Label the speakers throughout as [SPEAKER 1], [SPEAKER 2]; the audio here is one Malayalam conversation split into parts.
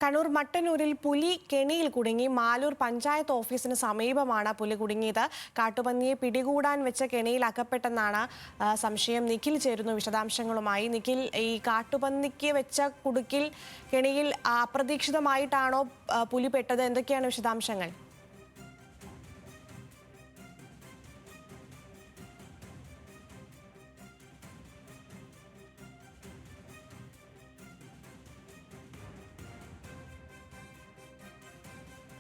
[SPEAKER 1] കണ്ണൂർ മട്ടന്നൂരിൽ പുലി കെണിയിൽ കുടുങ്ങി. മാലൂർ പഞ്ചായത്ത് ഓഫീസിന് സമീപമാണ് പുലി കുടുങ്ങിയത്. കാട്ടുപന്നിയെ പിടികൂടാൻ വെച്ച കെണിയിൽ അകപ്പെട്ടെന്നാണ് സംശയം. നിഖിൽ ചേരുന്നു വിശദാംശങ്ങളുമായി. നിഖിൽ, ഈ കാട്ടുപന്നിക്ക് വെച്ച കുടുക്കിൽ കെണിയിൽ അപ്രതീക്ഷിതമായിട്ടാണോ പുലി പെട്ടത്? എന്തൊക്കെയാണ് വിശദാംശങ്ങൾ?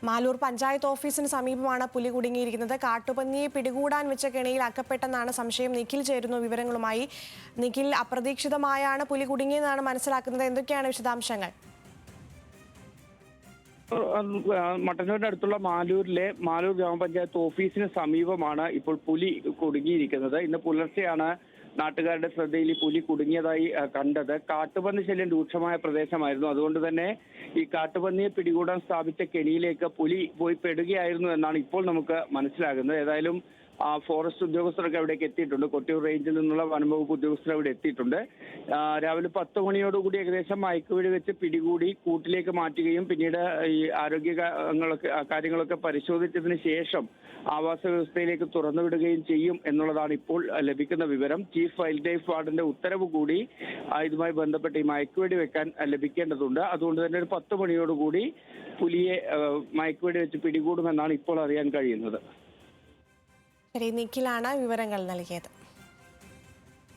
[SPEAKER 1] മാലൂർ പഞ്ചായത്ത് ഓഫീസിന് സമീപമാണ് പുലി കുടുങ്ങിയിരിക്കുന്നത്. കാട്ടുപന്നിയെ പിടികൂടാൻ വെച്ച കെണിയിൽ അകപ്പെട്ടെന്നാണ് സംശയം. നിഖിൽ ചേരുന്നു വിവരങ്ങളുമായി. നിഖിൽ, അപ്രതീക്ഷിതമായാണ് പുലി കുടുങ്ങിയെന്നാണ് മനസ്സിലാക്കുന്നത്. എന്തൊക്കെയാണ് വിശദാംശങ്ങൾ?
[SPEAKER 2] മട്ടന്നൂരിന്റെ അടുത്തുള്ള മാലൂർ ഗ്രാമപഞ്ചായത്ത് ഓഫീസിന് സമീപമാണ് ഇപ്പോൾ പുലി കുടുങ്ങിയിരിക്കുന്നത്. ഇന്ന് പുലർച്ചെയാണ് നാട്ടുകാരുടെ ശ്രദ്ധയിൽ ഈ പുലി കുടുങ്ങിയതായി കണ്ടത്. കാട്ടുപന്നി ശല്യം രൂക്ഷമായ പ്രദേശമായിരുന്നു. അതുകൊണ്ട് തന്നെ ഈ കാട്ടുപന്നിയെ പിടികൂടാൻ സ്ഥാപിച്ച കെണിയിലേക്ക് പുലി പോയി പെടുകയായിരുന്നു എന്നാണ് ഇപ്പോൾ നമുക്ക് മനസ്സിലാകുന്നത്. ഏതായാലും ഫോറസ്റ്റ് ഉദ്യോഗസ്ഥരൊക്കെ അവിടേക്ക് എത്തിയിട്ടുണ്ട്. കൊട്ടിയൂർ റേഞ്ചിൽ നിന്നുള്ള വനംവകുപ്പ് ഉദ്യോഗസ്ഥർ അവിടെ എത്തിയിട്ടുണ്ട്. രാവിലെ 10 മണിയോടുകൂടി ഏകദേശം മയക്കുവെടി വെച്ച് പിടികൂടി കൂട്ടിലേക്ക് മാറ്റുകയും പിന്നീട് ഈ ആരോഗ്യ കാര്യങ്ങളൊക്കെ പരിശോധിച്ചതിന് ശേഷം ആവാസ വ്യവസ്ഥയിലേക്ക് തുറന്നുവിടുകയും ചെയ്യും എന്നുള്ളതാണ് ഇപ്പോൾ ലഭിക്കുന്ന വിവരം. ചീഫ് വൈൽഡ് ലൈഫ് വാർഡന്റെ ഉത്തരവ് കൂടി ഇതുമായി ബന്ധപ്പെട്ട് ഈ മയക്കുവെടി വെക്കാൻ ലഭിക്കേണ്ടതുണ്ട്. അതുകൊണ്ട് തന്നെ ഒരു 10 മണിയോടുകൂടി പുലിയെ മയക്കുവെടി വെച്ച് പിടികൂടുമെന്നാണ് ഇപ്പോൾ അറിയാൻ കഴിയുന്നത്.
[SPEAKER 1] ശരി, നിഖിലാണ് വിവരങ്ങൾ നൽകിയത്.